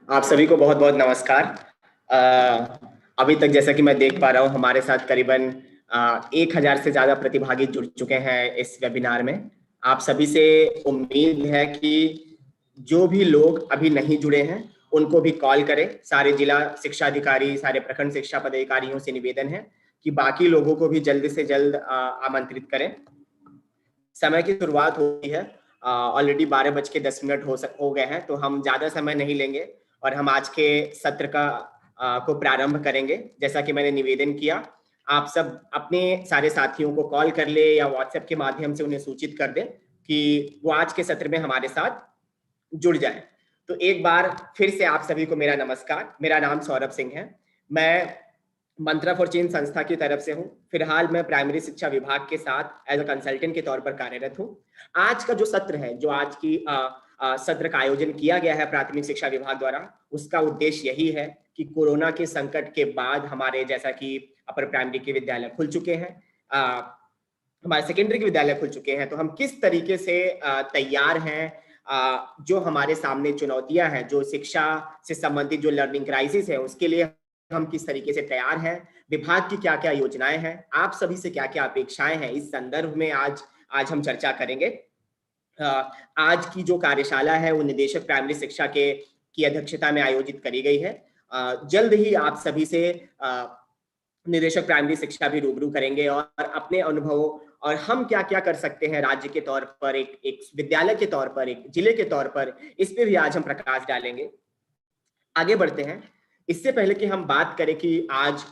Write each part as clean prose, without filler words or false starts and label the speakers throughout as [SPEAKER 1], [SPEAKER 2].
[SPEAKER 1] आप सभी को बहुत बहुत नमस्कार। अभी तक जैसा कि मैं देख पा रहा हूँ हमारे साथ करीबन 1000 से ज्यादा प्रतिभागी जुड़ चुके हैं इस वेबिनार में। आप सभी से उम्मीद है कि जो भी लोग अभी नहीं जुड़े हैं उनको भी कॉल करें। सारे जिला शिक्षा अधिकारी, सारे प्रखंड शिक्षा पदाधिकारियों से निवेदन है कि बाकी लोगों को भी जल्द से जल्द आमंत्रित करें। समय की शुरुआत होती है। ऑलरेडी 12:10 हो गए हैं, तो हम ज्यादा समय नहीं लेंगे और हम आज के सत्र को प्रारंभ करेंगे। जैसा कि मैंने निवेदन किया, आप सब अपने सारे साथियों को कॉल कर ले या व्हाट्सएप के माध्यम से उन्हें सूचित कर दें कि वो आज के सत्र में हमारे साथ जुड़ जाए। तो एक बार फिर से आप सभी को मेरा नमस्कार। मेरा नाम सौरभ सिंह है। मैं मंत्रा फॉर चेंज संस्था की तरफ से हूँ। फिलहाल मैं प्राइमरी शिक्षा विभाग के साथ एज अ कंसल्टेंट के तौर पर कार्यरत हूँ। आज का जो सत्र है, जो आज की सत्र का आयोजन किया गया है प्राथमिक शिक्षा विभाग द्वारा, उसका उद्देश्य यही है कि कोरोना के संकट के बाद हमारे, जैसा कि अपर प्राइमरी के विद्यालय खुल चुके हैं, हमारे सेकेंडरी के विद्यालय खुल चुके हैं, तो हम किस तरीके से तैयार हैं। जो हमारे सामने चुनौतियां हैं, जो शिक्षा से संबंधित जो लर्निंग क्राइसिस है, उसके लिए हम किस तरीके से तैयार हैं, विभाग की क्या क्या योजनाएं हैं, आप सभी से क्या क्या अपेक्षाएं हैं, इस संदर्भ में आज हम चर्चा करेंगे। आज की जो कार्यशाला है वो निदेशक प्राइमरी शिक्षा के की अध्यक्षता में आयोजित करी गई है। जल्द ही आप सभी से निदेशक प्राइमरी शिक्षा भी रूबरू करेंगे और अपने अनुभवों और हम क्या क्या कर सकते हैं राज्य के तौर पर, एक विद्यालय के तौर पर, एक जिले के तौर पर, इस पे भी आज हम प्रकाश डालेंगे। आगे बढ़ते हैं। इससे पहले कि हम बात करें कि आज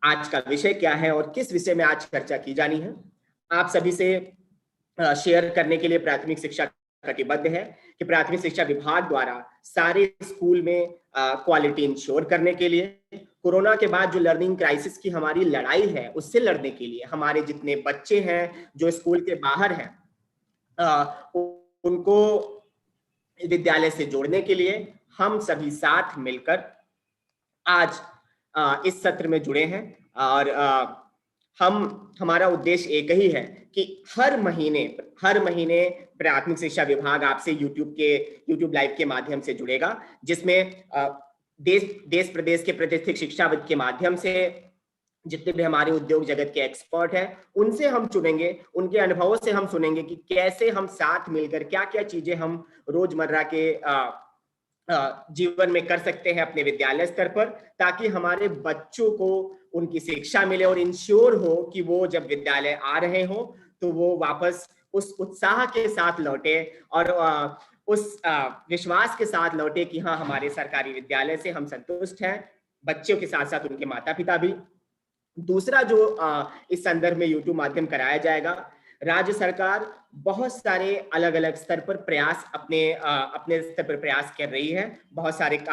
[SPEAKER 1] का विषय क्या है और किस विषय में आज चर्चा की जानी है, आप सभी से शेयर करने के लिए प्राथमिक शिक्षा कटिबद्ध है कि प्राथमिक शिक्षा विभाग द्वारा सारे स्कूल में क्वालिटी इंश्योर करने के लिए, कोरोना के बाद जो लर्निंग क्राइसिस की हमारी लड़ाई है उससे लड़ने के लिए, हमारे जितने बच्चे हैं जो स्कूल के बाहर हैं उनको विद्यालय से जोड़ने के लिए हम सभी साथ मिलकर आज इस सत्र में जुड़े हैं। और हमारा उद्देश्य एक ही है कि हर महीने प्राथमिक शिक्षा विभाग आपसे यूट्यूब लाइव के माध्यम से जुड़ेगा, जिसमें देश प्रदेश के प्रतिष्ठित शिक्षाविद के माध्यम से जितने भी हमारे उद्योग जगत के एक्सपर्ट हैं उनसे हम चुनेंगे, उनके अनुभवों से हम सुनेंगे कि कैसे हम साथ मिलकर क्या क्या चीजें हम रोजमर्रा के जीवन में कर सकते हैं अपने विद्यालय स्तर पर, ताकि हमारे बच्चों को उनकी शिक्षा मिले और इंश्योर हो कि वो जब विद्यालय आ रहे हो तो वो वापस उस उत्साह के साथ लौटे और उस विश्वास के साथ लौटे कि हाँ, हमारे सरकारी विद्यालय से हम संतुष्ट हैं, बच्चों के साथ साथ उनके माता पिता भी। दूसरा जो इस संदर्भ में यूट्यूब माध्यम कराया जाएगा, राज्य सरकार बहुत सारे अलग अलग स्तर पर प्रयास अपने स्तर पर प्रयास कर रही है, बहुत सारे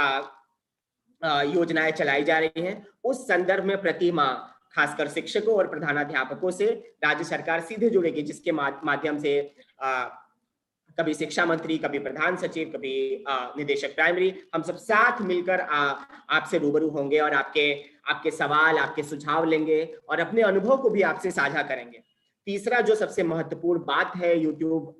[SPEAKER 1] योजनाएं चलाई जा रही हैं। उस संदर्भ में प्रति माह खासकर शिक्षकों और प्रधानाध्यापकों से राज्य सरकार सीधे जुड़ेगी, जिसके माध्यम से कभी शिक्षा मंत्री, कभी प्रधान सचिव, कभी निदेशक प्राइमरी, हम सब साथ मिलकर आपसे रूबरू होंगे और आपके सवाल, आपके सुझाव लेंगे और अपने अनुभव को भी आपसे साझा करेंगे। तीसरा जो सबसे महत्वपूर्ण बात है यूट्यूब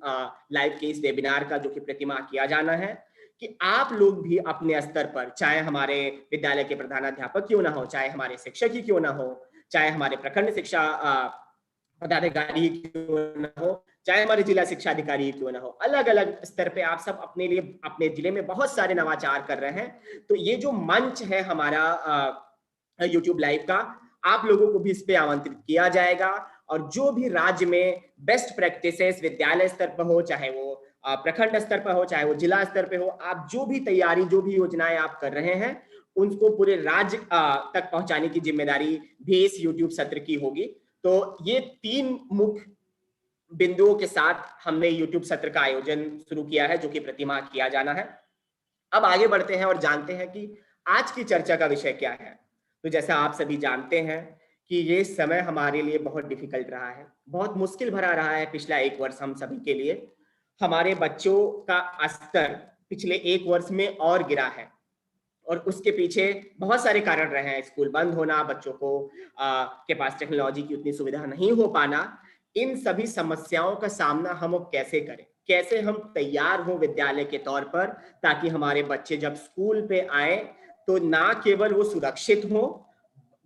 [SPEAKER 1] लाइव के इस वेबिनार का, जो कि प्रतिमाह किया जाना है, कि आप लोग भी अपने स्तर पर, चाहे हमारे विद्यालय के प्रधानाध्यापक क्यों ना हो, चाहे हमारे शिक्षक ही क्यों ना हो, चाहे हमारे प्रखंड शिक्षा पदाधिकारी क्यों ना हो, चाहे हमारे जिला शिक्षा अधिकारी क्यों ना हो, अलग अलग स्तर पे आप सब अपने लिए अपने जिले में बहुत सारे नवाचार कर रहे हैं। तो ये जो मंच है हमारा यूट्यूब लाइव का, आप लोगों को भी इस पे आमंत्रित किया जाएगा और जो भी राज्य में बेस्ट प्रैक्टिसेस विद्यालय स्तर पर हो, चाहे वो प्रखंड स्तर पर हो, चाहे वो जिला स्तर पे हो, आप जो भी तैयारी, जो भी योजनाएं आप कर रहे हैं उनको पूरे राज्य तक पहुंचाने की जिम्मेदारी भी इस यूट्यूब सत्र की होगी। तो ये 3 मुख्य बिंदुओं के साथ हमने यूट्यूब सत्र का आयोजन शुरू किया है, जो कि प्रतिमाह किया जाना है। अब आगे बढ़ते हैं और जानते हैं कि आज की चर्चा का विषय क्या है। तो जैसा आप सभी जानते हैं कि ये समय हमारे लिए बहुत डिफिकल्ट रहा है, बहुत मुश्किल भरा रहा है पिछला 1 वर्ष हम सभी के लिए। हमारे बच्चों का स्तर पिछले 1 वर्ष में और गिरा है और उसके पीछे बहुत सारे कारण रहे हैं। स्कूल बंद होना, बच्चों को के पास टेक्नोलॉजी की उतनी सुविधा नहीं हो पाना, इन सभी समस्याओं का सामना हम अब कैसे करें, कैसे हम तैयार हों विद्यालय के तौर पर, ताकि हमारे बच्चे जब स्कूल पे आए तो ना केवल वो सुरक्षित हों,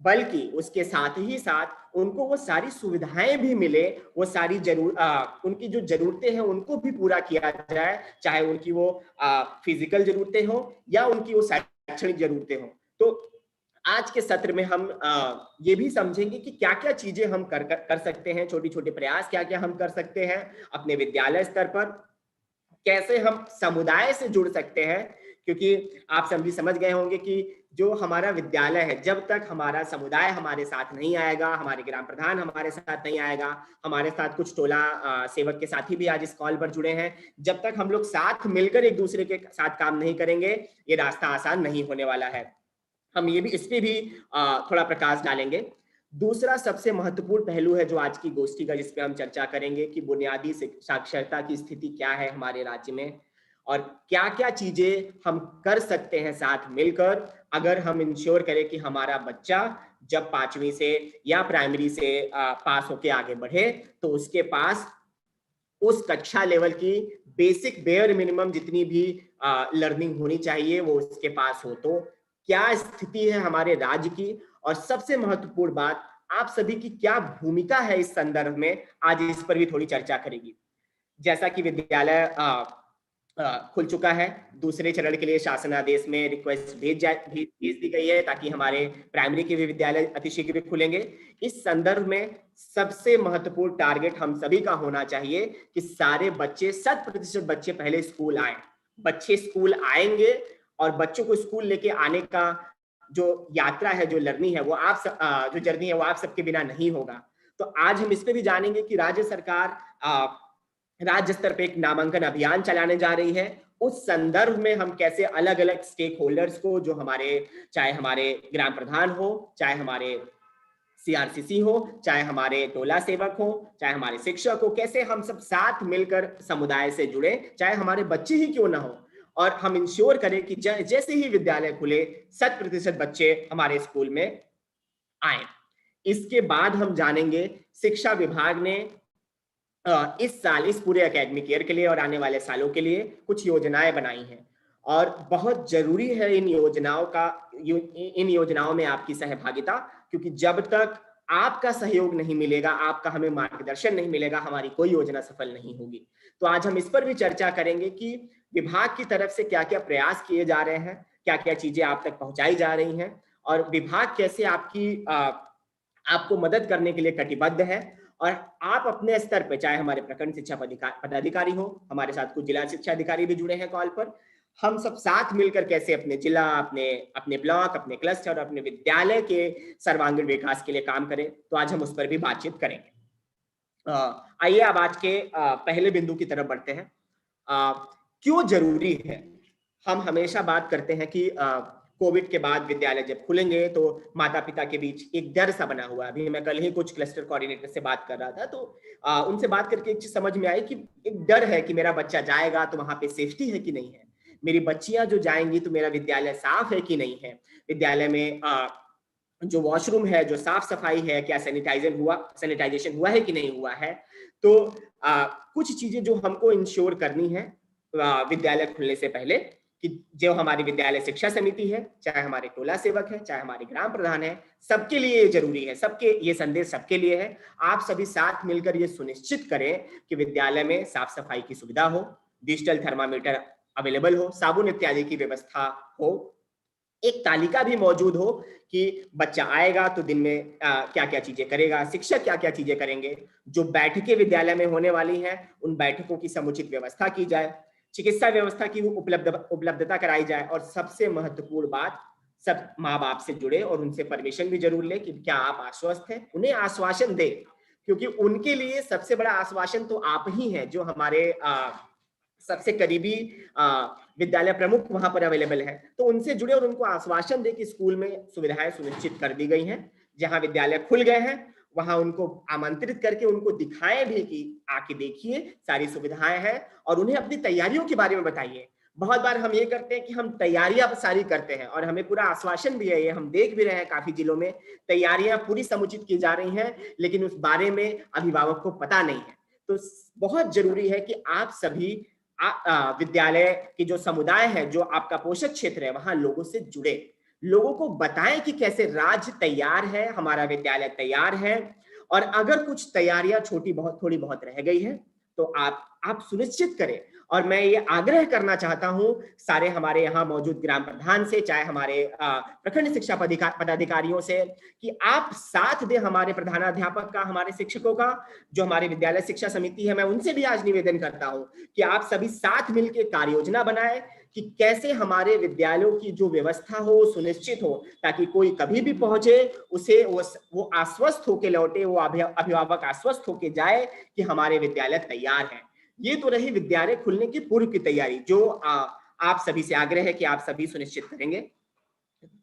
[SPEAKER 1] बल्कि उसके साथ ही साथ उनको वो सारी सुविधाएं भी मिले, वो सारी उनकी जो जरूरतें हैं उनको भी पूरा किया जाए, चाहे उनकी वो फिजिकल जरूरतें हो या उनकी वो शैक्षणिक जरूरतें हो। तो आज के सत्र में हम ये भी समझेंगे कि क्या क्या चीजें हम कर सकते हैं, छोटी छोटे प्रयास क्या क्या हम कर सकते हैं अपने विद्यालय स्तर पर, कैसे हम समुदाय से जुड़ सकते हैं, क्योंकि आप सभी समझ गए होंगे कि जो हमारा विद्यालय है, जब तक हमारा समुदाय हमारे साथ नहीं आएगा, हमारे ग्राम प्रधान हमारे साथ नहीं आएगा, हमारे साथ कुछ टोला सेवक के साथी भी आज इस कॉल पर जुड़े हैं, जब तक हम लोग साथ मिलकर एक दूसरे के साथ काम नहीं करेंगे, ये रास्ता आसान नहीं होने वाला है। हम ये भी इस पे भी थोड़ा प्रकाश डालेंगे। दूसरा सबसे महत्वपूर्ण पहलू है जो आज की गोष्ठी का, जिस पे हम चर्चा करेंगे कि बुनियादी साक्षरता की स्थिति क्या है हमारे राज्य में, और क्या क्या चीजें हम कर सकते हैं साथ मिलकर, अगर हम इंश्योर करें कि हमारा बच्चा जब 5वीं से या प्राइमरी से पास होके आगे बढ़े तो उसके पास उस कक्षा लेवल की बेसिक बेयर मिनिमम जितनी भी लर्निंग होनी चाहिए वो उसके पास हो। तो क्या स्थिति है हमारे राज्य की, और सबसे महत्वपूर्ण बात, आप सभी की क्या भूमिका है इस संदर्भ में, आज इस पर भी थोड़ी चर्चा करेगी। जैसा कि विद्यालय खुल चुका है, दूसरे चरण के लिए शासनादेश में रिक्वेस्ट भेज दी गई है, ताकि हमारे प्राइमरी के भी विद्यालय अतिशीघ्र खुलेंगे। इस संदर्भ में सबसे महत्वपूर्ण टारगेट हम सभी का होना चाहिए कि सारे बच्चे, 100% बच्चे पहले स्कूल आए। बच्चे स्कूल आएंगे और बच्चों को स्कूल लेके आने का जो यात्रा है, जो लर्निंग है, वो जो जर्नी है वो आप सबके बिना नहीं होगा। तो आज हम इस पे भी जानेंगे कि राज्य सरकार राज्य स्तर पे एक नामांकन अभियान चलाने जा रही है। उस संदर्भ में हम कैसे अलग अलग स्टेक होल्डर्स को, जो चाहे हमारे ग्राम प्रधान हो, चाहे हमारे सीआरसीसी हो, चाहे हमारे टोला सेवक हो, चाहे हमारे शिक्षक हो, कैसे हम सब साथ मिलकर समुदाय से जुड़े, चाहे हमारे बच्चे ही क्यों ना हो, और हम इंश्योर करें कि जैसे ही विद्यालय खुले 100% बच्चे हमारे स्कूल में आए। इसके बाद हम जानेंगे शिक्षा विभाग ने इस साल, इस पूरे एकेडमिक ईयर के लिए और आने वाले सालों के लिए कुछ योजनाएं बनाई हैं, और बहुत जरूरी है इन योजनाओं में आपकी सहभागिता, क्योंकि जब तक आपका सहयोग नहीं मिलेगा, आपका हमें मार्गदर्शन नहीं मिलेगा, हमारी कोई योजना सफल नहीं होगी। तो आज हम इस पर भी चर्चा करेंगे कि विभाग की तरफ से क्या क्या प्रयास किए जा रहे हैं, क्या क्या चीजें आप तक पहुंचाई जा रही हैं, और विभाग कैसे आपको मदद करने के लिए कटिबद्ध है। और आप अपने स्तर पे, चाहे हमारे प्रखंड शिक्षा पदाधिकारी हो, हमारे साथ कुछ जिला शिक्षा अधिकारी भी जुड़े हैं कॉल पर, हम सब साथ मिलकर कैसे अपने जिला, अपने ब्लॉक, अपने क्लस्टर और अपने विद्यालय के सर्वांगीण विकास के लिए काम करें, तो आज हम उस पर भी बातचीत करेंगे। आइए अब आज के पहले बिंदु की तरफ बढ़ते हैं। क्यों जरूरी है? हम हमेशा बात करते हैं कि कोविड के बाद विद्यालय जब खुलेंगे तो माता पिता के बीच एक डर सा बना हुआ है। अभी मैं कल ही कुछ क्लस्टर कोऑर्डिनेटर से बात कर रहा था, तो उनसे बात करके एक चीज समझ में आई कि एक डर है कि मेरा बच्चा जाएगा तो वहां पे सेफ्टी है कि नहीं है, मेरी बच्चियां जो जाएंगी तो मेरा विद्यालय साफ है कि नहीं है, विद्यालय में जो वॉशरूम है, जो साफ सफाई है, क्या सैनिटाइजेशन हुआ है कि नहीं हुआ है। तो कुछ चीजें जो हमको इंश्योर करनी है विद्यालय खुलने से पहले, कि जो हमारी विद्यालय शिक्षा समिति है, चाहे हमारे टोला सेवक है, चाहे हमारे ग्राम प्रधान है, सबके लिए ये जरूरी है, सबके ये संदेश सबके लिए है। आप सभी साथ मिलकर ये सुनिश्चित करें कि विद्यालय में साफ सफाई की सुविधा हो, डिजिटल थर्मामीटर अवेलेबल हो, साबुन इत्यादि की व्यवस्था हो, एक तालिका भी मौजूद हो कि बच्चा आएगा तो दिन में क्या क्या चीजें करेगा, शिक्षक क्या क्या चीजें करेंगे, जो बैठकें विद्यालय में होने वाली हैं उन बैठकों की समुचित व्यवस्था की जाए, चिकित्सा व्यवस्था की उपलब्धता कराई जाए, और सबसे महत्वपूर्ण बात, सब माँ बाप से जुड़े और उनसे परमिशन भी जरूर ले कि क्या आप आश्वस्त हैं, उन्हें आश्वासन दे, क्योंकि उनके लिए सबसे बड़ा आश्वासन तो आप ही हैं, जो हमारे सबसे करीबी विद्यालय प्रमुख वहां पर अवेलेबल है। तो उनसे जुड़े और उनको आश्वासन दे कि स्कूल में सुविधाएं सुनिश्चित कर दी गई हैं, जहां विद्यालय खुल गए हैं वहां उनको आमंत्रित करके उनको दिखाएं भी कि आके देखिए सारी सुविधाएं हैं, और उन्हें अपनी तैयारियों के बारे में बताइए। बहुत बार हम ये करते हैं कि हम तैयारियां सारी करते हैं और हमें पूरा आश्वासन भी है, ये हम देख भी रहे हैं काफी जिलों में तैयारियां पूरी समुचित की जा रही हैं, लेकिन उस बारे में अभिभावक को पता नहीं है। तो बहुत जरूरी है कि आप सभी विद्यालय की जो समुदाय है, जो आपका पोषक क्षेत्र है, वहां लोगों से जुड़े, लोगों को बताएं कि कैसे राज्य तैयार है, हमारा विद्यालय तैयार है। और अगर कुछ तैयारियां छोटी बहुत थोड़ी बहुत रह गई है तो आप सुनिश्चित करें। और मैं ये आग्रह करना चाहता हूं सारे हमारे यहाँ मौजूद ग्राम प्रधान से, चाहे हमारे प्रखंड शिक्षा पदाधिकारियों से, कि आप साथ दें हमारे प्रधानाध्यापक का, हमारे शिक्षकों का, जो हमारे विद्यालय शिक्षा समिति है, मैं उनसे भी आज निवेदन करता हूं कि आप सभी साथ मिलकर कार्य योजना बनाएं कि कैसे हमारे विद्यालयों की जो व्यवस्था हो सुनिश्चित हो, ताकि कोई कभी भी पहुंचे उसे वो आश्वस्त होके लौटे, वो अभिभावक आश्वस्त होके जाए कि हमारे विद्यालय तैयार है। ये तो रही विद्यालय खुलने की पूर्व की तैयारी, जो आप सभी से आग्रह है कि आप सभी सुनिश्चित करेंगे।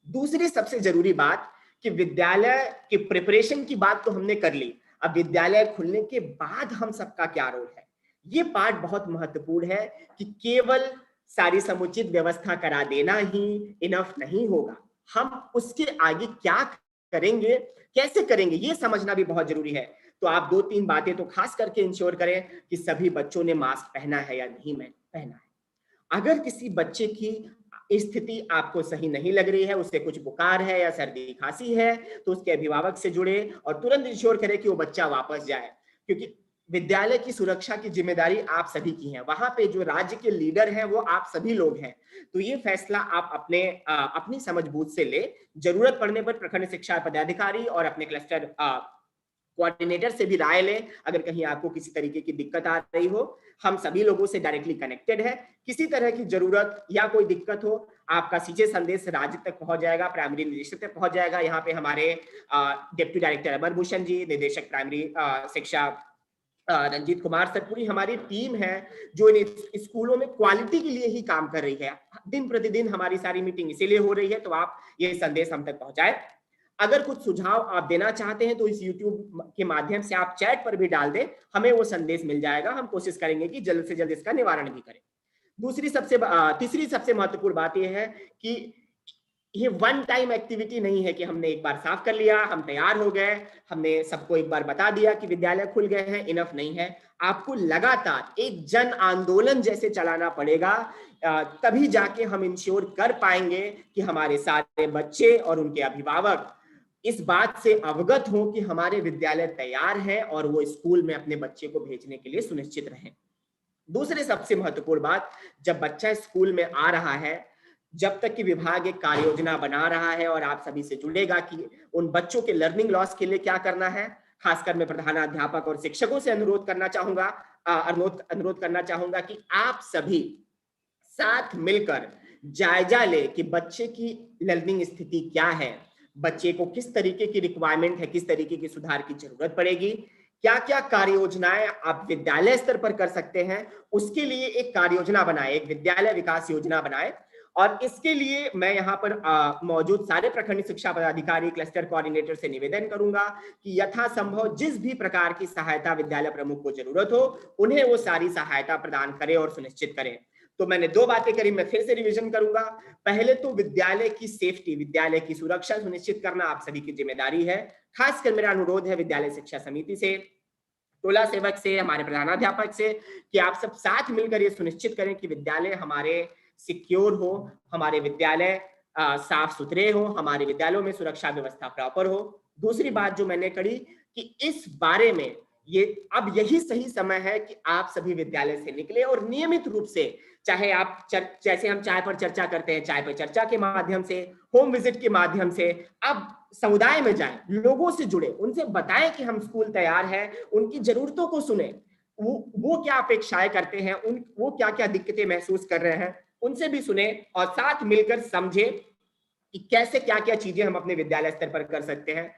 [SPEAKER 1] दूसरी सबसे जरूरी बात कि विद्यालय की प्रिपरेशन की बात तो हमने कर ली, अब विद्यालय खुलने के बाद हम सबका क्या रोल है, ये पार्ट बहुत महत्वपूर्ण है कि केवल सारी समुचित व्यवस्था करा देना ही इनफ नहीं होगा, हम उसके आगे क्या करेंगे, कैसे करेंगे, ये समझना भी बहुत जरूरी है। तो आप 2-3 बातें तो खास करके इंश्योर करें कि सभी बच्चों ने मास्क पहना है या नहीं पहना है। अगर किसी बच्चे की स्थिति आपको सही नहीं लग रही है, उसे कुछ बुखार है या सर्दी खांसी है, तो उसके अभिभावक से जुड़े और तुरंत इंश्योर करें कि वो बच्चा वापस जाए, क्योंकि विद्यालय की सुरक्षा की जिम्मेदारी आप सभी की है। वहां पे जो राज्य के लीडर हैं वो आप सभी लोग हैं। तो ये फैसला आप अपनी समझबूझ से ले, जरूरत पड़ने पर प्रखंड शिक्षा पदाधिकारी और अपने क्लस्टर कोऑर्डिनेटर से भी राय लें। अगर कहीं आपको किसी तरीके की दिक्कत आ रही हो, हम सभी लोगों से डायरेक्टली कनेक्टेड है, किसी तरह की जरूरत या कोई दिक्कत हो, आपका सीधे संदेश राज्य तक पहुंच जाएगा, प्राइमरी निदेशक तक पहुंच जाएगा। यहाँ पे हमारे डिप्टी डायरेक्टर अमर भूषण जी, निदेशक प्राइमरी शिक्षा रंजीत कुमार सर, पूरी हमारी टीम है जो इन स्कूलों में क्वालिटी के लिए ही काम कर रही है। दिन प्रतिदिन हमारी सारी मीटिंग इसीलिए हो रही है, तो आप ये संदेश हम तक पहुंचाए। अगर कुछ सुझाव आप देना चाहते हैं तो इस YouTube के माध्यम से आप चैट पर भी डाल दें, हमें वो संदेश मिल जाएगा, हम कोशिश करेंगे कि जल्द से जल्द इसका निवारण भी करें। तीसरी सबसे महत्वपूर्ण बात यह है कि ये वन टाइम एक्टिविटी नहीं है कि हमने एक बार साफ कर लिया, हम तैयार हो गए, हमने सबको एक बार बता दिया कि विद्यालय खुल गए हैं, इनफ नहीं है। आपको लगातार एक जन आंदोलन जैसे चलाना पड़ेगा, तभी जाके हम इंश्योर कर पाएंगे कि हमारे सारे बच्चे और उनके अभिभावक इस बात से अवगत हो कि हमारे विद्यालय तैयार है और वो स्कूल में अपने बच्चे को भेजने के लिए सुनिश्चित रहें। दूसरी सबसे महत्वपूर्ण बात, जब बच्चा स्कूल में आ रहा है, जब तक कि विभाग एक कार्य योजना बना रहा है और आप सभी से जुड़ेगा कि उन बच्चों के लर्निंग लॉस के लिए क्या करना है, खासकर मैं प्रधानाध्यापक और शिक्षकों से अनुरोध करना चाहूंगा कि आप सभी साथ मिलकर जायजा ले कि बच्चे की लर्निंग स्थिति क्या है, बच्चे को किस तरीके की रिक्वायरमेंट है, किस तरीके की सुधार की जरूरत पड़ेगी, क्या क्या कार्य योजनाएं आप विद्यालय स्तर पर कर सकते हैं, उसके लिए एक कार्य योजना बनाए, एक विद्यालय विकास योजना बनाए। और इसके लिए मैं यहाँ पर मौजूद सारे प्रखंड शिक्षा पदाधिकारी, क्लस्टर कोऑर्डिनेटर से निवेदन करूंगा कि यथासंभव जिस भी प्रकार की सहायता विद्यालय प्रमुख को जरूरत हो, उन्हें वो सारी सहायता प्रदान करें और सुनिश्चित करें। तो मैंने 2 बातें करी, मैं फिर से रिवीजन करूंगा। पहले तो विद्यालय की सेफ्टी, विद्यालय की सुरक्षा सुनिश्चित करना आप सभी की जिम्मेदारी है। खासकर मेरा अनुरोध है विद्यालय शिक्षा समिति से, टोला सेवक से, हमारे प्रधानाध्यापक से, कि आप सब साथ मिलकर ये सुनिश्चित करें कि विद्यालय हमारे सिक्योर हो, हमारे विद्यालय साफ सुथरे हो, हमारे विद्यालयों में सुरक्षा व्यवस्था प्रॉपर हो। दूसरी बात जो मैंने करी कि इस बारे में ये अब यही सही समय है कि आप सभी विद्यालय से निकले और नियमित रूप से, चाहे आप जैसे हम चाय पर चर्चा करते हैं, चाय पर चर्चा के माध्यम से, होम विजिट के माध्यम से, अब समुदाय में जाएं, लोगों से जुड़े, उनसे बताएं कि हम स्कूल तैयार है, उनकी जरूरतों को सुने, वो क्या अपेक्षाएं करते हैं, वो क्या क्या दिक्कतें महसूस कर रहे हैं, उनसे भी सुने और साथ मिलकर समझे कि कैसे क्या क्या चीजें हम अपने विद्यालय स्तर पर कर सकते हैं।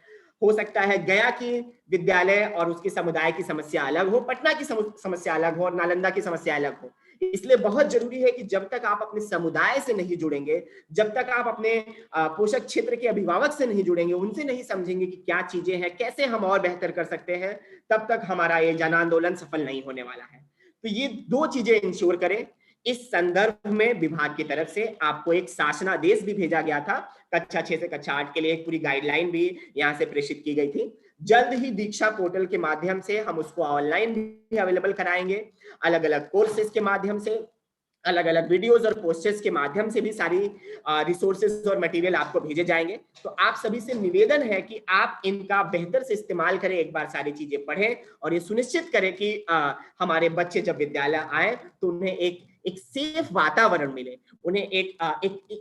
[SPEAKER 1] हो सकता है गया की विद्यालय और उसके समुदाय की समस्या अलग हो, पटना की समस्या अलग हो और नालंदा की समस्या अलग हो। इसलिए बहुत जरूरी है कि जब तक आप अपने समुदाय से नहीं जुड़ेंगे, जब तक आप अपने पोषक क्षेत्र के अभिभावक से नहीं जुड़ेंगे, उनसे नहीं समझेंगे कि क्या चीजें हैं, कैसे हम और बेहतर कर सकते हैं, तब तक हमारा ये जन आंदोलन सफल नहीं होने वाला है। तो ये 2 चीजें इंश्योर करें। इस संदर्भ में विभाग की तरफ से आपको एक शासनादेश भी भेजा गया था, कक्षा 6 से कक्षा 8 के लिए एक पूरी गाइडलाइन भी यहाँ से प्रेषित की गई थी, जल्द ही दीक्षा पोर्टल के माध्यम से हम उसको ऑनलाइन भी अवेलेबल कराएंगे, अलग अलग कोर्सेज के माध्यम से, अलग अलग वीडियोस और पोस्टर्स के माध्यम से भी सारी रिसोर्सेज और मटेरियल आपको भेजे जाएंगे। तो आप सभी से निवेदन है कि आप इनका बेहतर से इस्तेमाल करें, एक बार सारी चीजें पढ़ें और ये सुनिश्चित करें कि हमारे बच्चे जब विद्यालय आए तो उन्हें एक सेफ वातावरण मिले, उन्हें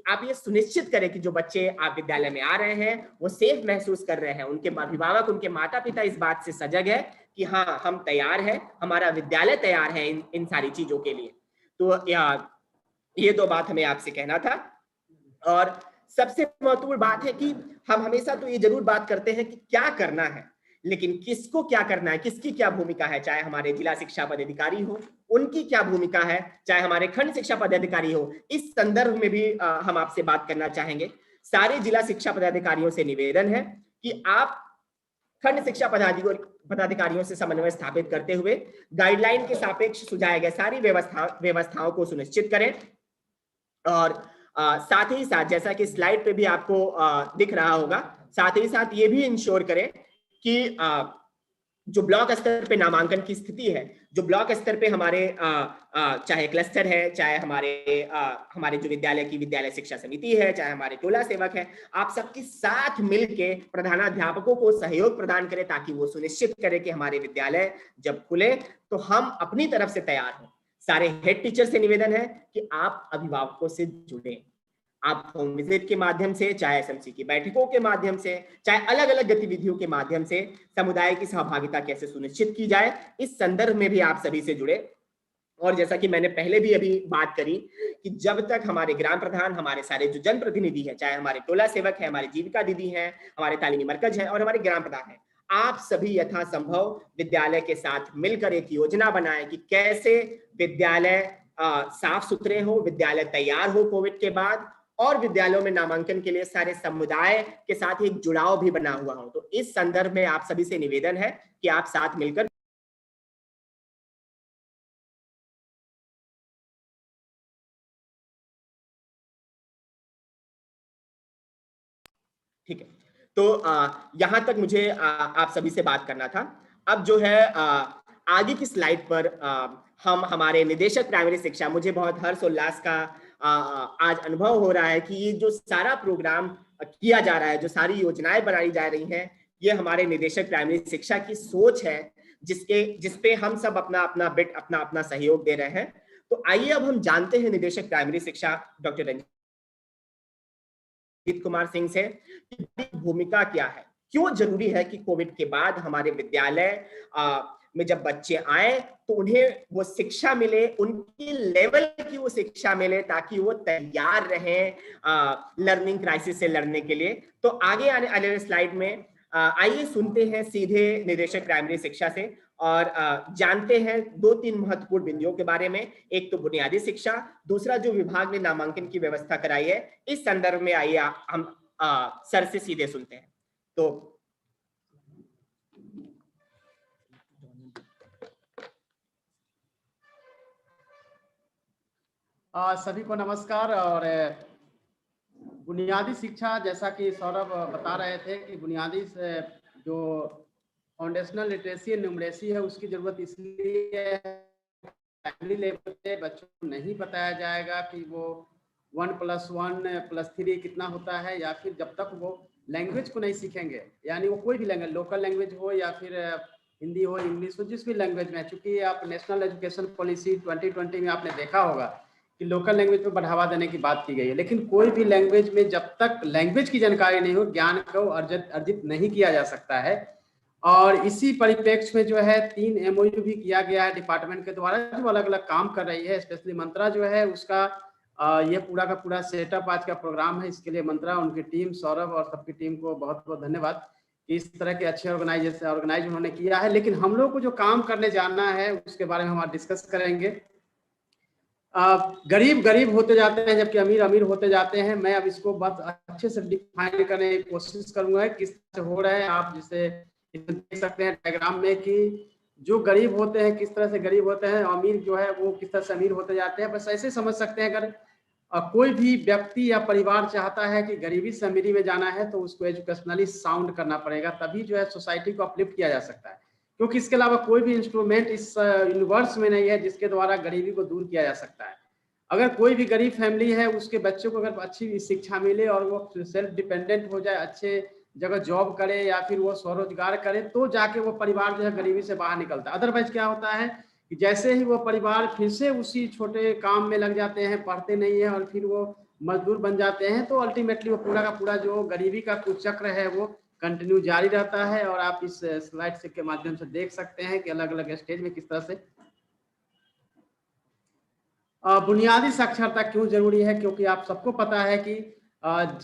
[SPEAKER 1] आप ये सुनिश्चित करें कि जो बच्चे आप विद्यालय में आ रहे हैं वो सेफ महसूस कर रहे हैं, उनके अभिभावक, उनके माता पिता इस बात से सजग है कि हाँ हम तैयार हैं, हमारा विद्यालय तैयार है इन सारी चीजों के लिए। तो ये दो बात हमें आपसे कहना था। और सबसे महत्वपूर्ण बात है कि हम हमेशा तो ये जरूर बात करते हैं कि क्या करना है, लेकिन किसको क्या करना है, किसकी क्या भूमिका है, चाहे हमारे जिला शिक्षा पदाधिकारी हो उनकी क्या भूमिका है, चाहे हमारे खंड शिक्षा पदाधिकारी हो, इस संदर्भ में भी हम आपसे बात करना चाहेंगे। सारे जिला शिक्षा पदाधिकारियों से निवेदन है कि आप खंड शिक्षा पदाधिकारियों से समन्वय स्थापित करते हुए गाइडलाइन के सापेक्ष सुझाए गए सारी व्यवस्थाओं को सुनिश्चित करें। और साथ ही साथ जैसा कि स्लाइड पे भी आपको दिख रहा होगा, साथ ही साथ ये भी इंश्योर करें कि जो ब्लॉक स्तर पे नामांकन की स्थिति है, जो ब्लॉक स्तर पे हमारे चाहे क्लस्टर है, चाहे हमारे जो विद्यालय की विद्यालय शिक्षा समिति है, चाहे हमारे टोला सेवक है, आप सबके साथ मिलके प्रधानाध्यापकों को सहयोग प्रदान करें ताकि वो सुनिश्चित करें कि हमारे विद्यालय जब खुले तो हम अपनी तरफ से तैयार हों। सारे हेड टीचर से निवेदन है कि आप अभिभावकों से जुड़ें, आप होम विजिट के माध्यम से, चाहे एसएमसी की बैठकों के माध्यम से, चाहे अलग अलग गतिविधियों के माध्यम से समुदाय की सहभागिता कैसे सुनिश्चित की जाए, इस संदर्भ में भी आप सभी से जुड़े। और जैसा कि मैंने पहले भी अभी बात करी कि जब तक हमारे ग्राम प्रधान, हमारे सारे जो जनप्रतिनिधि है, चाहे हमारे टोला सेवक है, हमारी जीविका दीदी हैं, हमारे तालीमी मरकज है और हमारे ग्राम प्रधान है, आप सभी यथासंभव विद्यालय के साथ मिलकर एक योजना बनाएं कि कैसे विद्यालय साफ सुथरे हो, विद्यालय तैयार हो कोविड के बाद, और विद्यालयों में नामांकन के लिए सारे समुदाय के साथ एक जुड़ाव भी बना हुआ हो। तो इस संदर्भ में आप सभी से निवेदन है कि आप साथ मिलकर, ठीक है। तो यहां तक मुझे आप सभी से बात करना था। अब जो है आगे की स्लाइड पर हम हमारे निदेशक प्राइमरी शिक्षा, मुझे बहुत हर्ष उल्लास का आज अनुभव हो रहा है कि ये जो सारा प्रोग्राम किया जा रहा है, जो सारी योजनाएं बनाई जा रही हैं, ये हमारे निदेशक प्राइमरी शिक्षा की सोच है, जिसपे हम सब अपना अपना बिट, अपना अपना सहयोग दे रहे हैं। तो आइए अब हम जानते हैं निदेशक प्राइमरी शिक्षा डॉक्टर रंजीत कुमार सिंह से भूमिका क्या है, क्यों जरूरी है कि कोविड के बाद हमारे विद्यालय में जब बच्चे आए तो उन्हें वो शिक्षा मिले, उनकी लेवल की वो शिक्षा मिले ताकि वो तैयार रहें लर्निंग क्राइसिस से लड़ने के लिए। तो आगे आने वाले स्लाइड में आइए सुनते हैं सीधे निदेशक प्राइमरी शिक्षा से और जानते हैं 2-3 महत्वपूर्ण बिंदुओं के बारे में। एक तो बुनियादी शिक्षा, दूसरा जो विभाग ने नामांकन की व्यवस्था कराई है, इस संदर्भ में आइए हम सर से सीधे सुनते हैं। तो
[SPEAKER 2] सभी को नमस्कार। और बुनियादी शिक्षा, जैसा कि सौरभ बता रहे थे कि बुनियादी जो फाउंडेशनल लिटरेसी न्यूमरेसी है उसकी जरूरत इसलिए प्राइमरी लेवल पे बच्चों को नहीं बताया जाएगा कि वो 1+1+3 कितना होता है, या फिर जब तक वो लैंग्वेज को नहीं सीखेंगे, यानी वो कोई भी लैंग्वेज, लोकल लैंग्वेज हो या फिर हिंदी हो, इंग्लिश हो, जिस भी लैंग्वेज में। चूंकि आप नेशनल एजुकेशन पॉलिसी 2020 में आपने देखा होगा कि लोकल लैंग्वेज को बढ़ावा देने की बात की गई है, लेकिन कोई भी लैंग्वेज में जब तक लैंग्वेज की जानकारी नहीं हो, ज्ञान को अर्जित नहीं किया जा सकता है। और इसी परिप्रेक्ष्य में जो है 3 MOU भी किया गया है डिपार्टमेंट के द्वारा, जो अलग अलग काम कर रही है। स्पेशली मंत्रा जो है उसका ये पूरा का पूरा सेटअप आज का प्रोग्राम है। इसके लिए मंत्रा, उनकी टीम, सौरभ और सबकी टीम को बहुत बहुत धन्यवाद कि इस तरह के अच्छे ऑर्गेनाइज उन्होंने किया है। लेकिन हम लोग को जो काम करने जाना है उसके बारे में हम आज डिस्कस करेंगे। गरीब गरीब होते जाते हैं जबकि अमीर अमीर होते जाते हैं। मैं अब इसको बहुत अच्छे से डिफाइन करने की कोशिश करूंगा किस तरह से हो रहा है। आप जिसे देख सकते हैं डायग्राम में कि जो गरीब होते हैं किस तरह से गरीब होते हैं, अमीर जो है वो किस तरह से अमीर होते जाते हैं। बस ऐसे समझ सकते हैं। अगर कोई भी व्यक्ति या परिवार चाहता है कि गरीबी से अमीरी में जाना है तो उसको एजुकेशनली साउंड करना पड़ेगा, तभी जो है सोसाइटी को अपलिफ्ट किया जा सकता है। क्योंकि इसके अलावा कोई भी इंस्ट्रूमेंट इस यूनिवर्स में नहीं है जिसके द्वारा गरीबी को दूर किया जा सकता है। अगर कोई भी गरीब फैमिली है, उसके बच्चों को अगर अच्छी शिक्षा मिले और वो सेल्फ डिपेंडेंट हो जाए, अच्छे जगह जॉब करे या फिर वो स्वरोजगार करे, तो जाके वो परिवार जो है गरीबी से बाहर निकलता है। अदरवाइज क्या होता है कि जैसे ही वो परिवार फिर से उसी छोटे काम में लग जाते हैं, पढ़ते नहीं है और फिर वो मजदूर बन जाते हैं, तो अल्टीमेटली वो पूरा का पूरा जो गरीबी का कुचक्र है वो कंटिन्यू जारी रहता है। और आप इस स्लाइड से के माध्यम से देख सकते हैं कि अलग अलग स्टेज में किस तरह से बुनियादी साक्षरता क्यों जरूरी है। क्योंकि आप सबको पता है कि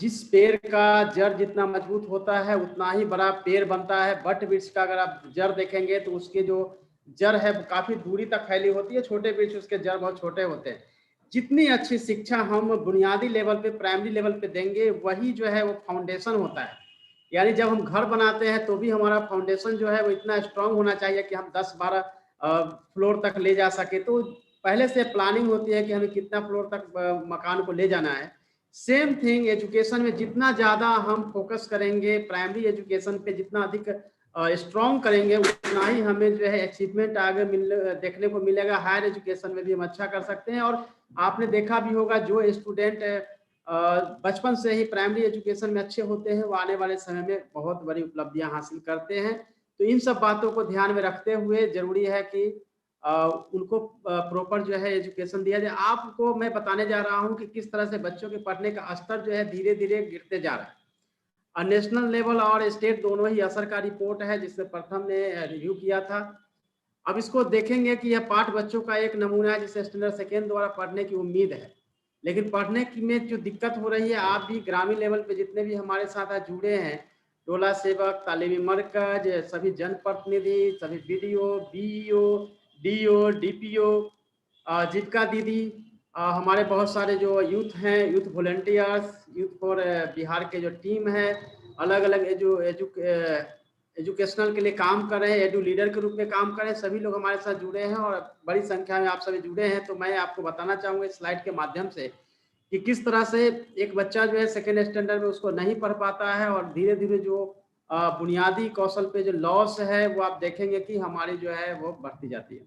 [SPEAKER 2] जिस पेड़ का जड़ जितना मजबूत होता है उतना ही बड़ा पेड़ बनता है। बट वृक्ष का अगर आप जड़ देखेंगे तो उसके जो जड़ है काफी दूरी तक फैली होती है, छोटे वृक्ष उसके जड़ बहुत छोटे होते हैं। जितनी अच्छी शिक्षा हम बुनियादी लेवल पे, प्राइमरी लेवल पे देंगे, वही जो है वो फाउंडेशन होता है। यानी जब हम घर बनाते हैं तो भी हमारा फाउंडेशन जो है वो इतना स्ट्रांग होना चाहिए कि हम 10-12 फ्लोर तक ले जा सके। तो पहले से प्लानिंग होती है कि हमें कितना फ्लोर तक मकान को ले जाना है। सेम थिंग एजुकेशन में जितना ज़्यादा हम फोकस करेंगे प्राइमरी एजुकेशन पे, जितना अधिक स्ट्रॉन्ग करेंगे, उतना ही हमें जो है अचीवमेंट आगे देखने को मिलेगा। हायर एजुकेशन में भी हम अच्छा कर सकते हैं। और आपने देखा भी होगा जो स्टूडेंट बचपन से ही प्राइमरी एजुकेशन में अच्छे होते हैं वो आने वाले समय में बहुत बड़ी उपलब्धियां हासिल करते हैं। तो इन सब बातों को ध्यान में रखते हुए जरूरी है कि उनको प्रॉपर जो है एजुकेशन दिया जाए। आपको मैं बताने जा रहा हूं कि किस तरह से बच्चों के पढ़ने का स्तर जो है धीरे धीरे गिरते जा रहा है। नेशनल लेवल और स्टेट दोनों ही असर का रिपोर्ट है जिससे प्रथम ने रिव्यू किया था। अब इसको देखेंगे कि यह पाठ बच्चों का एक नमूना है जिसे स्टैंडर्ड सेकेंड द्वारा पढ़ने की उम्मीद है। लेकिन पढ़ने की में जो दिक्कत हो रही है, आप भी ग्रामीण लेवल पे जितने भी हमारे साथ आज जुड़े हैं, टोला सेवक, तालीमी मरकज, सभी जनप्रतिनिधि, सभी बीडीओ, बीईओ, डीओ, डीपीओ, जीविका दीदी, हमारे बहुत सारे जो यूथ हैं, youth volunteers, youth for Bihar के जो टीम है, अलग अलग एजुकेशनल के लिए काम कर रहे हैं, एडू लीडर के रूप में काम कर रहे हैं, सभी लोग हमारे साथ जुड़े हैं और बड़ी संख्या में आप सभी जुड़े हैं। तो मैं आपको बताना चाहूँगा इस स्लाइड के माध्यम से कि किस तरह से एक बच्चा जो है सेकेंड स्टैंडर्ड में उसको नहीं पढ़ पाता है और धीरे धीरे जो बुनियादी कौशल पे जो लॉस है वो आप देखेंगे कि हमारी जो है वो बढ़ती जाती है।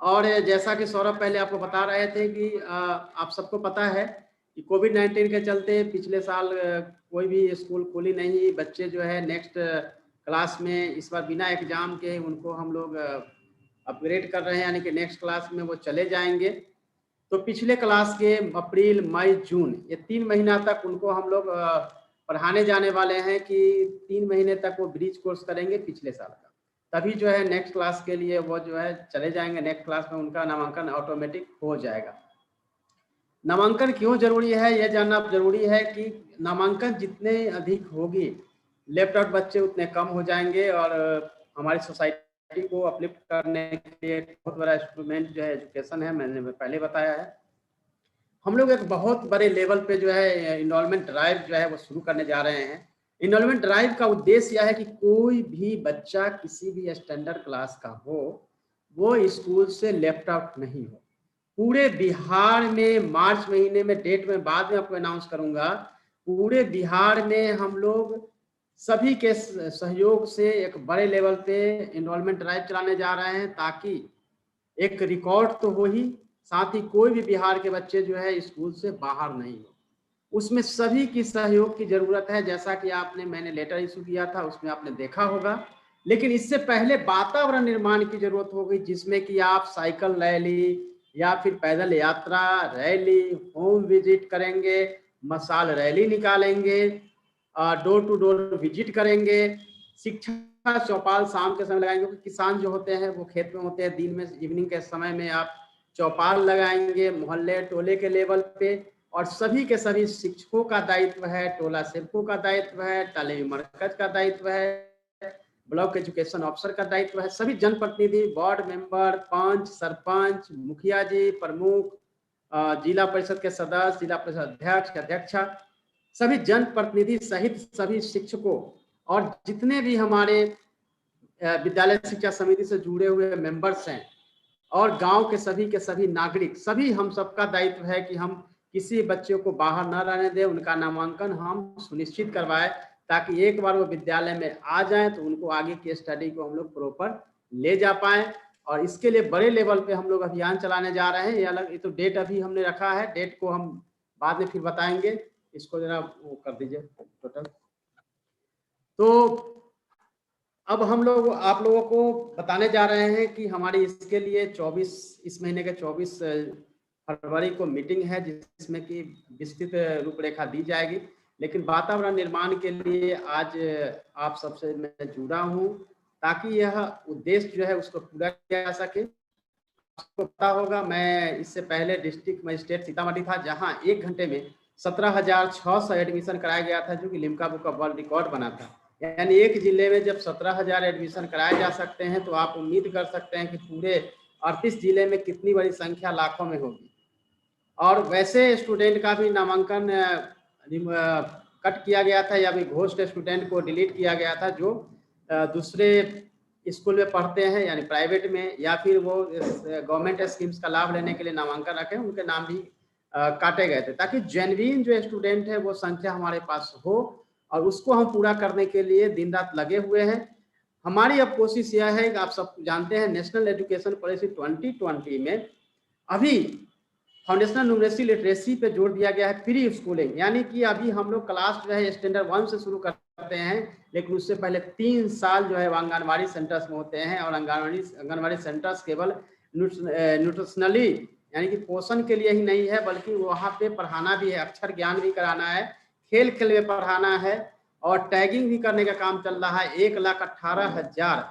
[SPEAKER 2] और जैसा कि सौरभ पहले आपको बता रहे थे कि आप सबको पता है कि कोविड-19 के चलते पिछले साल कोई भी स्कूल खुली नहीं। बच्चे जो है नेक्स्ट क्लास में इस बार बिना एग्जाम के उनको हम लोग अपग्रेड कर रहे हैं, यानी कि नेक्स्ट क्लास में वो चले जाएंगे। तो पिछले क्लास के अप्रैल, मई, जून ये 3 महीना तक उनको हम लोग पढ़ाने जाने वाले हैं कि 3 महीने तक वो ब्रिज कोर्स करेंगे पिछले साल का। तभी जो है नेक्स्ट क्लास के लिए वो जो है चले जाएंगे, नेक्स्ट क्लास में उनका नामांकन ऑटोमेटिक हो जाएगा। नामांकन क्यों जरूरी है यह जानना जरूरी है कि नामांकन जितने अधिक होगी, लेफ्ट आउट बच्चे उतने कम हो जाएंगे और हमारी सोसाइटी को अपलिफ्ट करने के लिए बहुत बड़ा इंस्ट्रूमेंट जो है एजुकेशन है, मैंने पहले बताया है। हम लोग एक बहुत बड़े लेवल पे जो है इनरोलमेंट ड्राइव जो है वो शुरू करने जा रहे हैं। इनरोलमेंट ड्राइव का उद्देश्य यह है कि कोई भी बच्चा किसी भी स्टैंडर्ड क्लास का हो वो स्कूल से लेफ्ट आउट नहीं हो। पूरे बिहार में मार्च महीने में, डेट में बाद में आपको अनाउंस करूंगा, पूरे बिहार में हम लोग सभी के सहयोग से एक बड़े लेवल पे इनरोलमेंट ड्राइव चलाने जा रहे हैं ताकि एक रिकॉर्ड तो हो ही, साथ ही कोई भी बिहार के बच्चे जो है स्कूल से बाहर नहीं हो। उसमें सभी की सहयोग की जरूरत है। जैसा कि मैंने लेटर इशू किया था उसमें आपने देखा होगा। लेकिन इससे पहले वातावरण निर्माण की जरूरत होगी जिसमें कि आप साइकिल रैली या फिर पैदल यात्रा, रैली, होम विजिट करेंगे, मशाल रैली निकालेंगे, डोर टू डोर विजिट करेंगे, शिक्षा चौपाल शाम के समय लगाएंगे क्योंकि किसान जो होते हैं वो खेत में होते हैं। दिन में, इवनिंग के समय में आप चौपाल लगाएंगे मोहल्ले टोले के लेवल पे। और सभी के सभी शिक्षकों का दायित्व है, टोला सेवकों का दायित्व है, तालीमी मरकज का दायित्व है, ब्लॉक एजुकेशन ऑफिसर का दायित्व है, सभी जनप्रतिनिधि, वार्ड मेंबर, पंच, सरपंच, मुखिया जी, प्रमुख, जिला परिषद के सदस्य, जिला परिषद अध्यक्ष, अध्यक्षा, सभी जनप्रतिनिधि सहित सभी शिक्षकों और जितने भी हमारे विद्यालय शिक्षा समिति से जुड़े हुए मेंबर्स हैं और गांव के सभी नागरिक, सभी हम सबका दायित्व है कि हम किसी बच्चे को बाहर न रहने दें, उनका नामांकन हम सुनिश्चित करवाएं, ताकि एक बार वो विद्यालय में आ जाएं तो उनको आगे की स्टडी को हम लोग प्रॉपर ले जा पाएं। और इसके लिए बड़े लेवल पे हम लोग अभियान चलाने जा रहे हैं। ये अलग, ये तो डेट अभी हमने रखा है, डेट को हम बाद में फिर बताएंगे। इसको जरा वो कर दीजिए टोटल। तो अब हम लोग आप लोगों को बताने जा रहे हैं कि हमारी इसके लिए 24 इस महीने के 24 फरवरी को मीटिंग है, जिसमें कि विस्तृत रूपरेखा दी जाएगी। लेकिन वातावरण निर्माण के लिए आज आप सबसे मैं जुड़ा हूं, ताकि यह उद्देश्य जो है उसको पूरा किया जा सके। आपको पता होगा, मैं इससे पहले डिस्ट्रिक्ट मजिस्ट्रेट सीतामढ़ी था, जहां 1 घंटे में 17,600 एडमिशन कराया गया था, जो कि Limca book of world record बना था। यानी एक जिले में जब 17,000 एडमिशन कराए जा सकते हैं, तो आप उम्मीद कर सकते हैं कि पूरे 38 जिले में कितनी बड़ी संख्या लाखों में होगी। और वैसे स्टूडेंट का भी नामांकन कट किया गया था, या भी घोस्ट स्टूडेंट को डिलीट किया गया था, जो दूसरे स्कूल में पढ़ते हैं, यानी प्राइवेट में, या फिर वो गवर्नमेंट स्कीम्स का लाभ लेने के लिए नामांकन रखे, उनके नाम भी काटे गए थे, ताकि जेन्युइन जो स्टूडेंट है वो संख्या हमारे पास हो, और उसको हम पूरा करने के लिए दिन रात लगे हुए हैं। हमारी अब कोशिश यह है कि आप सब जानते हैं, नेशनल एजुकेशन पॉलिसी 2020 में अभी फाउंडेशनल न्यूमरेसी लिटरेसी पे जोर दिया गया है, प्री स्कूलिंग। यानी कि अभी हम लोग क्लास जो है स्टैंडर्ड 1 से शुरू करते हैं, लेकिन उससे पहले 3 साल जो है आंगनबाड़ी सेंटर्स में होते हैं। और आंगनबाड़ी सेंटर्स केवल न्यूट्रिशनली यानी कि पोषण के लिए ही नहीं है, बल्कि वहाँ पे पढ़ाना भी है, अक्षर ज्ञान भी कराना है, खेल खेल में पढ़ाना है, और टैगिंग भी करने का काम चल रहा है। 1,18,000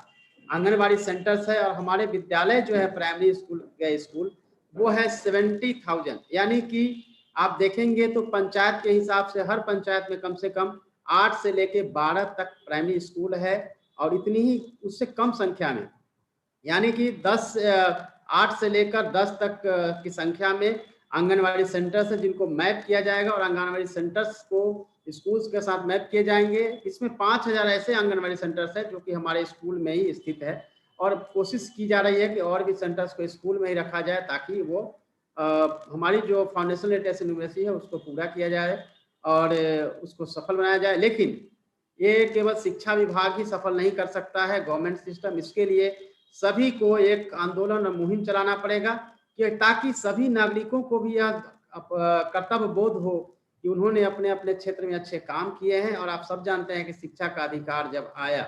[SPEAKER 2] आंगनबाड़ी सेंटर्स है। और हमारे विद्यालय जो है प्राइमरी स्कूल वो है 70,000। यानी कि आप देखेंगे तो पंचायत के हिसाब से हर पंचायत में कम से कम 8 से लेके 12 तक प्राइमरी स्कूल है, और इतनी ही उससे कम संख्या में, यानी कि 8 से लेकर 10 तक की संख्या में आंगनबाड़ी सेंटर्स है, जिनको मैप किया जाएगा, और आंगनबाड़ी सेंटर्स को स्कूल्स के साथ मैप किए जाएंगे। इसमें 5,000 ऐसे आंगनबाड़ी सेंटर्स है जो कि हमारे स्कूल में ही स्थित है, और कोशिश की जा रही है कि और भी सेंटर्स को स्कूल में ही रखा जाए, ताकि वो हमारी जो फाउंडेशनल लिटरेसी न्यूमरेसी है उसको पूरा किया जाए और उसको सफल बनाया जाए। लेकिन ये केवल शिक्षा विभाग ही सफल नहीं कर सकता है, गवर्नमेंट सिस्टम। इसके लिए सभी को एक आंदोलन और मुहिम चलाना पड़ेगा, कि ताकि सभी नागरिकों को भी यह कर्तव्य बोध हो कि उन्होंने अपने अपने क्षेत्र में अच्छे काम किए हैं। और आप सब जानते हैं कि शिक्षा का अधिकार जब आया,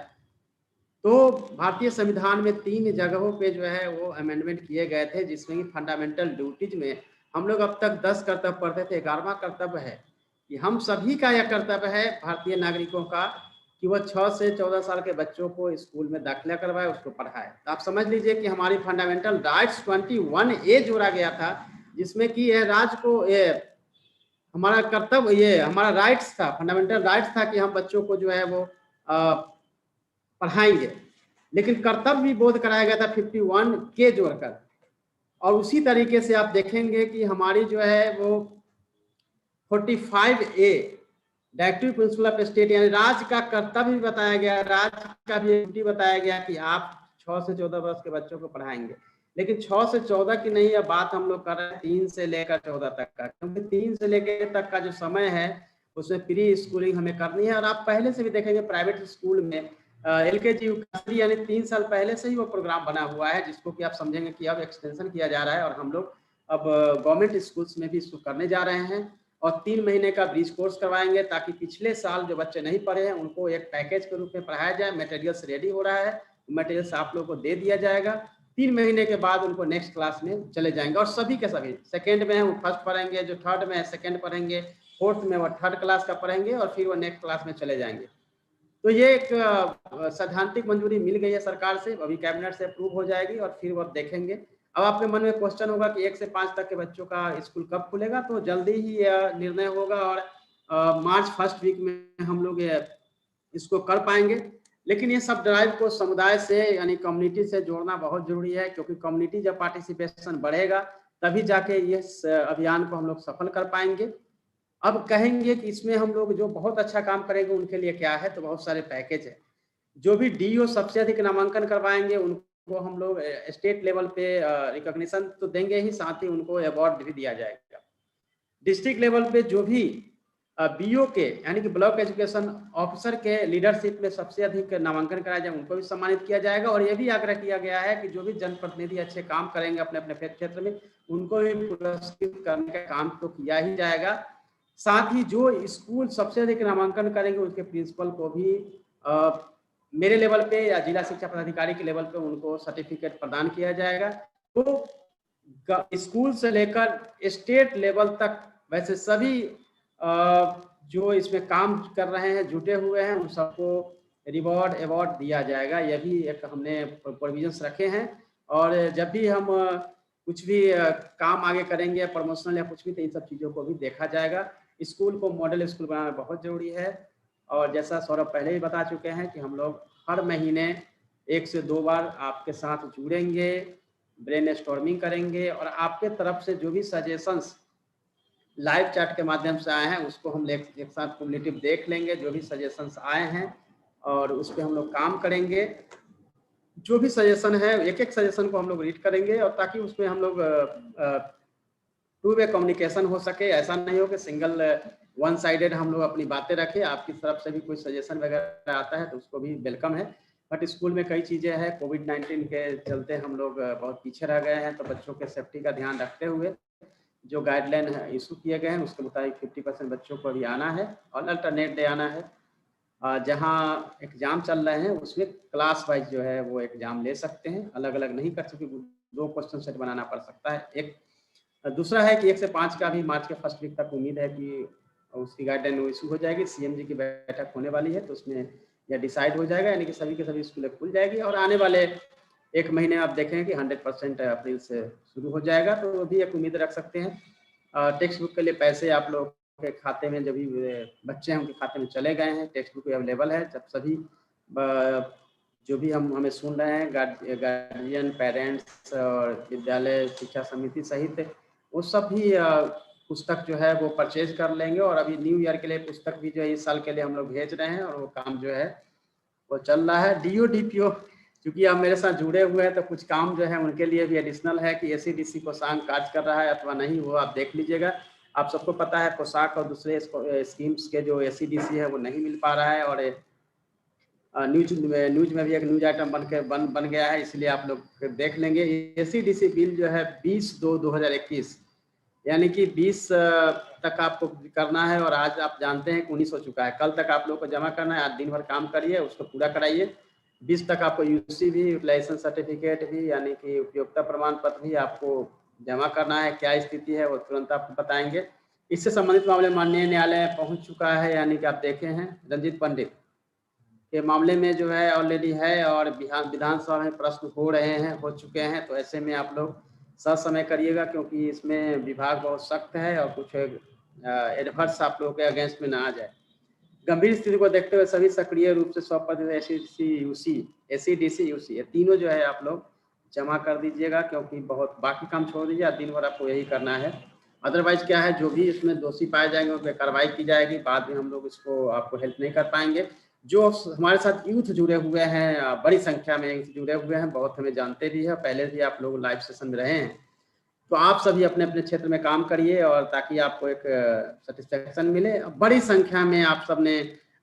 [SPEAKER 2] तो भारतीय संविधान में 3 जगहों पे जो है वो अमेंडमेंट किए गए थे, जिसमें कि फंडामेंटल ड्यूटीज में हम लोग अब तक 10 कर्तव्य पढ़ते थे, 11वां कर्तव्य है कि हम सभी का यह कर्तव्य है, भारतीय नागरिकों का, कि वह 6 से 14 साल के बच्चों को स्कूल में दाखिला करवाए, उसको पढ़ाए। तो आप समझ लीजिए कि हमारी फंडामेंटल राइट्स 21A जोड़ा गया था, जिसमें कि यह राज्य को हमारा कर्तव्य, ये हमारा राइट्स था, फंडामेंटल राइट्स था कि हम बच्चों को जो है वो पढ़ाएंगे। लेकिन कर्तव्य भी बोध कराया गया था 51K जोड़कर। और उसी तरीके से आप देखेंगे कि हमारी जो है वो 45A directive principle of state, यानी राज्य का कर्तव्य भी बताया गया, राज्य का भी ड्यूटी बताया गया कि आप 6 से 14 वर्ष के बच्चों को पढ़ाएंगे। लेकिन 6 से 14 की नहीं, अब बात हम लोग कर रहे हैं 3 से लेकर 14 तक का, क्योंकि 3 से लेकर तक का जो समय है उसमें प्री स्कूलिंग हमें करनी है। और आप पहले से भी देखेंगे प्राइवेट स्कूल में LKG UKG यानी 3 साल पहले से ही वो प्रोग्राम बना हुआ है, जिसको कि आप समझेंगे कि अब एक्सटेंशन किया जा रहा है। और हम लोग अब गवर्नमेंट स्कूल्स में भी इसको करने जा रहे हैं, और 3 महीने का ब्रिज कोर्स करवाएंगे, ताकि पिछले साल जो बच्चे नहीं पढ़े हैं उनको एक पैकेज के रूप में पढ़ाया जाए। मटेरियल्स रेडी हो रहा है, मटेरियल्स आप लोगों को दे दिया जाएगा। 3 महीने के बाद उनको नेक्स्ट क्लास में चले जाएंगे, और सभी के सभी सेकेंड में है वो फर्स्ट पढ़ेंगे, जो थर्ड में है सेकेंड पढ़ेंगे, फोर्थ में वो थर्ड क्लास का पढ़ेंगे, और फिर वो नेक्स्ट क्लास में चले जाएंगे। तो ये एक सैद्धांतिक मंजूरी मिल गई है सरकार से, अभी कैबिनेट से अप्रूव हो जाएगी, और फिर वो देखेंगे। अब आपके मन में क्वेश्चन होगा कि 1 से 5 तक के बच्चों का स्कूल कब खुलेगा, तो जल्दी ही यह निर्णय होगा, और मार्च फर्स्ट वीक में हम लोग इसको कर पाएंगे। लेकिन ये सब ड्राइव को समुदाय से यानी कम्युनिटी से जोड़ना बहुत जरूरी है, क्योंकि कम्युनिटी जब पार्टिसिपेशन बढ़ेगा तभी जाके इस अभियान को हम लोग सफल कर पाएंगे। अब कहेंगे कि इसमें हम लोग जो बहुत अच्छा काम करेंगे उनके लिए क्या है, तो बहुत सारे पैकेज है। जो भी DO सबसे अधिक नामांकन करवाएंगे उनको उनको हम लोग स्टेट लेवल पे रिकॉग्निशन तो देंगे ही, साथ ही उनको अवार्ड भी दिया जाएगा। डिस्ट्रिक्ट लेवल पे जो भी बीओ के यानी कि ब्लॉक एजुकेशन ऑफिसर के लीडरशिप में सबसे अधिक नामांकन कराया जाए, उनको भी सम्मानित किया जाएगा। और ये भी आग्रह किया गया है कि जो भी जनप्रतिनिधि अच्छे काम करेंगे अपने अपने क्षेत्र में, उनको भी पुरस्कृत करने का काम तो किया ही जाएगा। साथ ही जो स्कूल सबसे अधिक नामांकन करेंगे उसके प्रिंसिपल को भी मेरे लेवल पे या जिला शिक्षा पदाधिकारी के लेवल पे उनको सर्टिफिकेट प्रदान किया जाएगा। तो स्कूल से लेकर स्टेट लेवल तक वैसे सभी जो इसमें काम कर रहे हैं, जुटे हुए हैं, उन सबको रिवॉर्ड अवार्ड दिया जाएगा। यह भी एक हमने प्रोविजंस रखे हैं। और जब भी हम कुछ भी काम आगे करेंगे, प्रमोशनल या कुछ भी, तो इन सब चीज़ों को भी देखा जाएगा। स्कूल को मॉडल स्कूल बनाना बहुत ज़रूरी है। और जैसा सौरभ पहले ही बता चुके हैं कि हम लोग हर महीने 1 से 2 बार आपके साथ जुड़ेंगे, ब्रेन स्टॉर्मिंग करेंगे, और आपके तरफ से जो भी सजेशंस लाइव चैट के माध्यम से आए हैं उसको हम एक साथ क्युमुलेटिव देख लेंगे, जो भी सजेशंस आए हैं, और उस पर हम लोग काम करेंगे। जो भी सजेशन है, एक एक सजेशन को हम लोग रीड करेंगे, और ताकि उसमें हम लोग टू वे कम्युनिकेशन हो सके। ऐसा नहीं हो कि सिंगल वन साइडेड हम लोग अपनी बातें रखें। आपकी तरफ से भी कोई सजेशन वगैरह आता है तो उसको भी वेलकम है। बट स्कूल में कई चीज़ें हैं, कोविड-19 के चलते हम लोग बहुत पीछे रह गए हैं, तो बच्चों के सेफ्टी का ध्यान रखते हुए जो गाइडलाइन इशू किए गए हैं उसके मुताबिक 50% बच्चों को अभी आना है, और अल्टरनेट डे आना है। जहाँ एग्ज़ाम चल रहे हैं उसमें क्लास वाइज जो है वो एग्ज़ाम ले सकते हैं, अलग अलग नहीं कर सकते, 2 क्वेश्चन सेट बनाना पड़ सकता है। एक दूसरा है कि 1 से 5 का भी मार्च के फर्स्ट वीक तक उम्मीद है कि उसकी गाइडलाइन इशू हो जाएगी। सीएम जी की बैठक होने वाली है, तो उसमें यह डिसाइड हो जाएगा, यानी कि सभी के सभी स्कूलें खुल जाएगी। और आने वाले 1 महीने आप देखेंगे कि 100% अप्रैल से शुरू हो जाएगा, तो वो भी एक उम्मीद रख सकते हैं। टेक्स्ट बुक के लिए पैसे आप लोग के खाते में, जब भी बच्चे हैं उनके खाते में चले गए हैं, टेक्स्ट बुक अवेलेबल है। जब सभी जो भी हमें सुन रहे हैं, गार्जियन, पेरेंट्स और विद्यालय शिक्षा समिति सहित, वो सब भी पुस्तक जो है वो परचेज कर लेंगे। और अभी न्यू ईयर के लिए पुस्तक भी जो है इस साल के लिए हम लोग भेज रहे हैं, और वो काम जो है वो चल रहा है। डीओ डीपीओ क्योंकि आप मेरे साथ जुड़े हुए हैं, तो कुछ काम जो है उनके लिए भी एडिशनल है कि एसईडीसी कोषांग कार्य कर रहा है अथवा नहीं, वो आप देख लीजिएगा। आप सबको पता है कोषांग और दूसरे स्कीम्स के जो एसईडीसी है वो नहीं मिल पा रहा है, और न्यूज में भी एक न्यूज आइटम बन गया है, इसलिए आप लोग देख लेंगे। एसईडीसी बिल जो है 20/2/2021 यानी कि 20 तक आपको करना है, और आज आप जानते हैं कि 19 हो चुका है। कल तक आप लोग को जमा करना है, आज दिन भर काम करिए, उसको पूरा कराइए। 20 तक आपको यूसी भी, यूटिलाइजेशन सर्टिफिकेट भी, यानी कि उपयोगिता प्रमाण पत्र भी आपको जमा करना है। क्या स्थिति है वो तुरंत आपको बताएंगे। इससे संबंधित मामले माननीय न्यायालय पहुंच चुका है, यानी कि आप देखे हैं रंजीत पंडित के मामले में जो है ऑलरेडी है, और विधानसभा में प्रश्न हो रहे हैं, हो चुके हैं। तो ऐसे में आप लोग समय करिएगा, क्योंकि इसमें विभाग बहुत सख्त है और कुछ एडवर्स आप लोगों के अगेंस्ट में ना आ जाए। गंभीर स्थिति को देखते हुए सभी सक्रिय रूप से 100% एसईडीसी यूसी ये तीनों जो है आप लोग जमा कर दीजिएगा, क्योंकि बहुत बाकी काम छोड़ दीजिए, दिन भर आपको यही करना है। अदरवाइज क्या है, जो भी इसमें दोषी पाए जाएंगे उन पर कार्रवाई की जाएगी। बाद में हम लोग इसको आपको हेल्प नहीं कर पाएंगे। जो हमारे साथ यूथ जुड़े हुए हैं, बड़ी संख्या में यूथ जुड़े हुए हैं, बहुत हमें जानते भी है, पहले भी आप लोग लाइव सेशन में रहे हैं, तो आप सभी अपने अपने क्षेत्र में काम करिए, और ताकि आपको एक सेटिस्फेक्शन मिले। बड़ी संख्या में आप सबने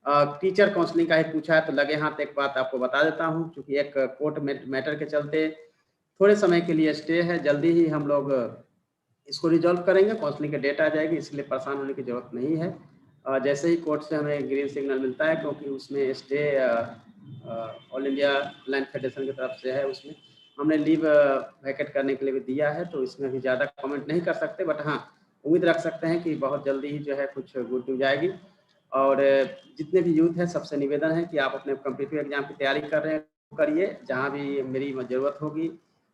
[SPEAKER 2] टीचर काउंसलिंग का ही पूछा है, तो लगे हाथ एक बात आपको बता देता हूं, क्योंकि एक कोर्ट मैटर के चलते थोड़े समय के लिए स्टे है, जल्दी ही हम लोग इसको रिजॉल्व करेंगे, काउंसलिंग की डेट आ जाएगी, इसलिए परेशान होने की जरूरत नहीं है। जैसे ही कोर्ट से हमें ग्रीन सिग्नल मिलता है, क्योंकि उसमें stay all India blind federation की तरफ से है, उसमें हमने लीव वैकेट करने के लिए भी दिया है, तो इसमें भी ज़्यादा कमेंट नहीं कर सकते। बट हाँ, उम्मीद रख सकते हैं कि बहुत जल्दी ही जो है कुछ गुड न्यूज आएगी। और जितने भी यूथ हैं सबसे निवेदन है कि आप अपने कॉम्पिटिटिव एग्जाम की तैयारी कर रहे हैं, करिए। जहाँ भी मेरी ज़रूरत होगी,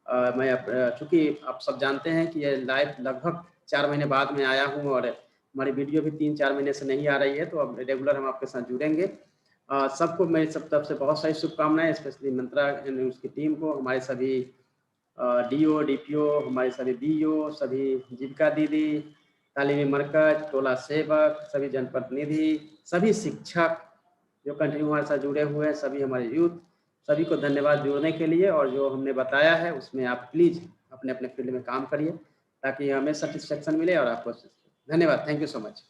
[SPEAKER 2] मैं चूँकि आप सब जानते हैं कि ये लाइव लगभग 4 महीने बाद में आया हूँ, और हमारी वीडियो भी 3-4 महीने से नहीं आ रही है, तो अब रेगुलर हम आपके साथ जुड़ेंगे। सबको मेरी सब तरफ से बहुत सारी शुभकामनाएं, स्पेशली मंत्रा एंड उसकी टीम को, हमारे सभी डीओ डीपीओ, हमारे सभी बीओ, सभी जीविका दीदी, तालीमी मरकज, टोला सेवक, सभी जनप्रतिनिधि, सभी शिक्षक जो कंटिन्यू हमारे साथ जुड़े हुए हैं, सभी हमारे यूथ, सभी को धन्यवाद जुड़ने के लिए, और जो हमने बताया है उसमें आप प्लीज़ अपने अपने फील्ड में काम करिए ताकि हमें सेटिस्फेक्शन मिले और आपको धन्यवाद। Thank you so much.